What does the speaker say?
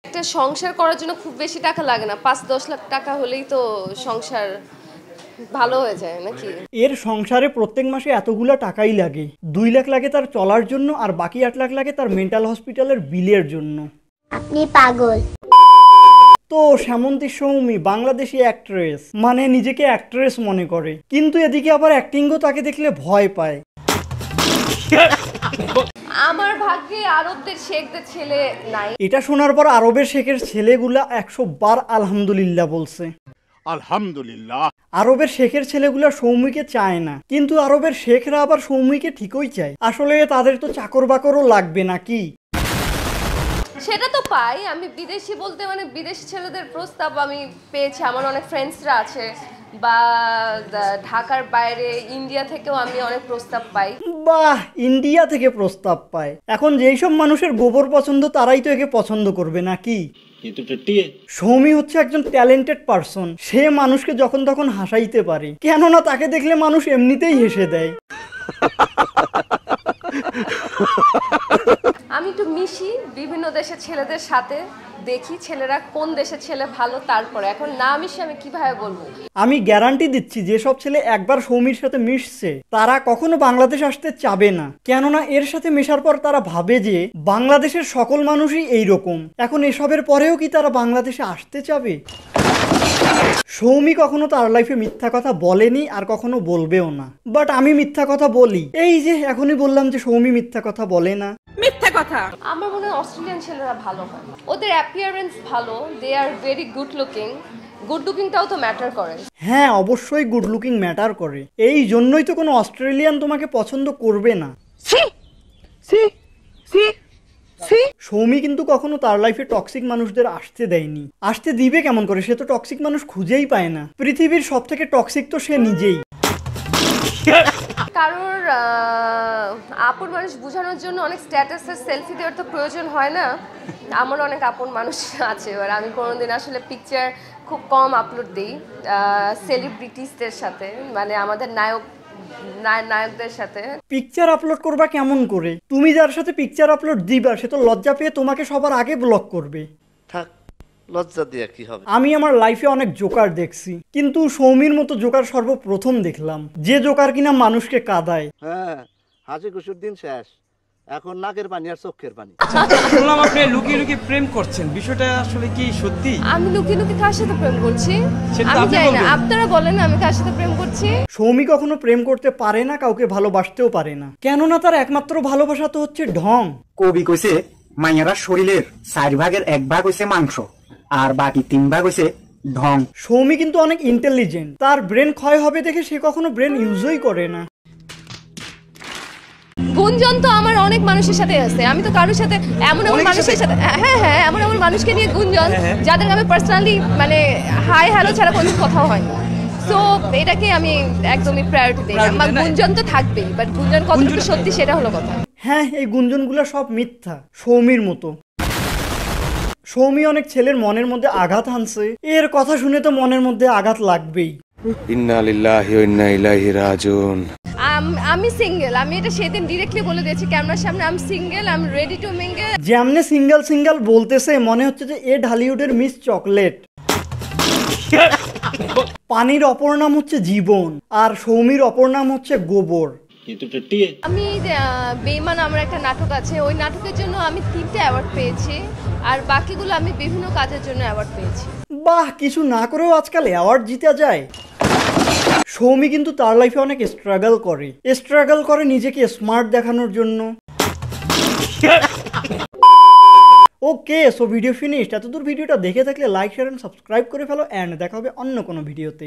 একটা সংসার করার জন্য খুব বেশি টাকা লাগে না, 5-10 লাখ টাকা হলেই তো সংসার ভালো হয়ে যায় নাকি? এর সংসারে প্রত্যেক মাসে এতগুলো টাকাই লাগে। 2 লাখ লাগে তার চলার জন্য, আর বাকি 8 লাখ লাগে তার মেন্টাল হসপিটালের বিলের জন্য। আপনি পাগল। তো শ্যামন্তী সৌমি বাংলাদেশি অ্যাক্ট্রেস, মানে নিজেকে অ্যাক্ট্রেস মনে করে, কিন্তু এদিকে আবার অ্যাক্টিংও তাকে দেখলে ভয় পায়। আমার ভাগ্যে আরবদের শেখদের ছেলে নাই। এটা শোনার পর আরবের শেখের ছেলেগুলা 100 বার আলহামদুলিল্লাহ বলছে। আলহামদুলিল্লাহ। আরবের শেখের ছেলেগুলা সৌমিকে চায় না, কিন্তু আরবের শেখরা আবার সৌমিকে ঠিকই চায়। আসলে তাদের তো চাকর বাকরও লাগবে নাকি? সেটা তো পাই আমি, বিদেশি বলতে মানে বিদেশি ছেলেদের প্রস্তাব আমি পেয়েছি, আমার অনেক ফ্রেন্ডসরা আছে, বা ঢাকার বাইরে ইন্ডিয়া থেকেও আমি অনেক প্রস্তাব পাই। বাহ, ইন্ডিয়া থেকে প্রস্তাব পায়। এখন যেই সব মানুষের গোবর পছন্দ তারাই তো একে পছন্দ করবে নাকি? সৌমি হচ্ছে একজন ট্যালেন্টেড পারসন। সে মানুষকে যখন তখন হাসাইতে পারে, কেননা তাকে দেখলে মানুষ এমনিতেই হেসে দেয়। আমি একটু মিশি বিভিন্ন দেশের ছেলেদের সাথে, দেখি ছেলেরা কোন দেশের ছেলে ভালো, তারপরে এখন না মিশে আমি কিভাবে বলবো। আমি গ্যারান্টি দিচ্ছি যেসব ছেলে একবার সৌমির সাথে মিশছে তারা কখনো বাংলাদেশ আসতে চাবে না, কেননা এর সাথে মেশার পর তারা ভাবে যে বাংলাদেশের সকল মানুষই এইরকম। এখন এসবের পরেও কি তারা বাংলাদেশে আসতে চাবে? সৌমি কখনো তার লাইফে মিথ্যা কথা বলেনি, আর কখনো বলবেও না। বাট আমি মিথ্যা কথা বলি। এই যে এখনই বললাম যে সৌমি মিথ্যা কথা বলে না। মিথ্যা কথা। আমার মনে হয় অস্ট্রেলিয়ান ছেলেরা ভালো হয়, ওদের অ্যাপিয়ারেন্স ভালো, they are very good looking. Good লুকিংটাও তো ম্যাটার করে। হ্যাঁ, অবশ্যই গুড লুকিং ম্যাটার করে। এই জন্যই তো কোনো অস্ট্রেলিয়ান তোমাকে পছন্দ করবে না। সৌমি কিন্তু কখনো তার লাইফে টক্সিক মানুষদের আসতে দেয়নি। আসতে দিবে কেমন করে? সে তো টক্সিক মানুষ খুঁজেই পায় না। পৃথিবীর সব থেকে টক্সিক তো সে নিজেই। কারোর আপন মানুষ বোঝানোর জন্য অনেক স্ট্যাটাসের সেলফি দেওয়ার তো প্রয়োজন হয় না। আমার অনেক আপন মানুষ আছে, এবার আমি কোনোদিন আসলে পিকচার খুব কম আপলোড দিই সেলিব্রিটিসদের সাথে, মানে আমাদের নায়কদের সাথে। পিকচার আপলোড করবা কেমন করে? তুমি যার সাথে পিকচার আপলোড দিবা সে তো লজ্জা পেয়ে তোমাকে সবার আগে ব্লক করবে। থাক, লজ্জা দিয়ে কি হবে? আমি আমার লাইফে অনেক জোকার দেখছি, কিন্তু সৌমির মতো জোকার সর্বপ্রথম দেখলাম, যে জোকার কিনা মানুষকে কাঁদায়। হ্যাঁ, হাসি খুশির দিন শেষ, এখন নাকের পানি আর চোখের পানি। শুনলাম আপনি লুকিয়ে লুকিয়ে প্রেম করছেন, বিষয়টা আসলে কি সত্যি? আমি লুকিয়ে লুকিয়ে কার সাথে প্রেম করছি সেটা আমি আপনি জানি না, বলবেন। আপনারা বলেন আমি কার সাথে প্রেম করছি। সৌমি কখনো প্রেম করতে পারে না, কাউকে ভালোবাসতেও পারে না, কেননা তার একমাত্র ভালোবাসা তো হচ্ছে ঢং। কবি কইছে মাইয়ারা শরীরের 4 ভাগের 1 ভাগ হইছে মাংস, আর বাকি 3 ভাগ হইছে ঢং। সৌমি কিন্তু অনেক ইন্টেলিজেন্ট, তার ব্রেন ক্ষয় হবে দেখে সে কখনো ব্রেন ইউজই করে না। গুঞ্জন তো আমার অনেক মানুষের সাথে আছে, আমি তো কারোর সাথে এমন মানুষের সাথে, হ্যাঁ এমন মানুষকে নিয়ে গুঞ্জন যাদের আমি পার্সোনালি মানে হাই হ্যালো ছাড়া কোনো কথাও হয়নি। সো এটাকে আমি একদমই প্রায়োরিটি দিই। আমার গুঞ্জন তো থাকবেই, বাট গুঞ্জন কতটুকু সত্যি সেটা হলো কথা। হ্যাঁ, এই গুঞ্জনগুলো সব মিথ্যা, সৌমির মতো। সৌমি অনেক ছেলের মনের মধ্যে আঘাত হানছে, এর কথা শুনে তো মনের মধ্যে আঘাত লাগবেই। ইন্না লিল্লাহি ওয়া ইন্না ইলাইহি রাজিউন। আমি সিঙ্গেল, আমি এটা সেদিন ডিরেক্টলি বলে দিয়েছি ক্যামেরার সামনে, আমি single, I am ready to mingle. যেমনে সিঙ্গেল সিঙ্গেল বলতেছে মনে হচ্ছে যে এ ঢালিউডের মিস চকলেট। পানির অপর নাম হচ্ছে জীবন, আর সৌমির অপর নাম হচ্ছে গোবর। আমি বেঈমান আমার একটা নাটক আছে, ওই নাটকের জন্য আমি 3টে অ্যাওয়ার্ড পেয়েছি, আর বাকিগুলো আমি বিভিন্ন কাজের জন্য অ্যাওয়ার্ড পেয়েছি। বাহ, কিছু না করেও আজকাল অ্যাওয়ার্ড জিতে যায়। সৌমি কিন্তু তার লাইফে অনেক স্ট্রাগল করে নিজেকে স্মার্ট দেখানোর জন্য। ওকে, সো ভিডিও ফিনিশড। এতদূর ভিডিওটা দেখে থাকলে লাইক শেয়ার এন্ড সাবস্ক্রাইব করে ফেলো, এন্ড দেখা হবে অন্য কোনো ভিডিওতে।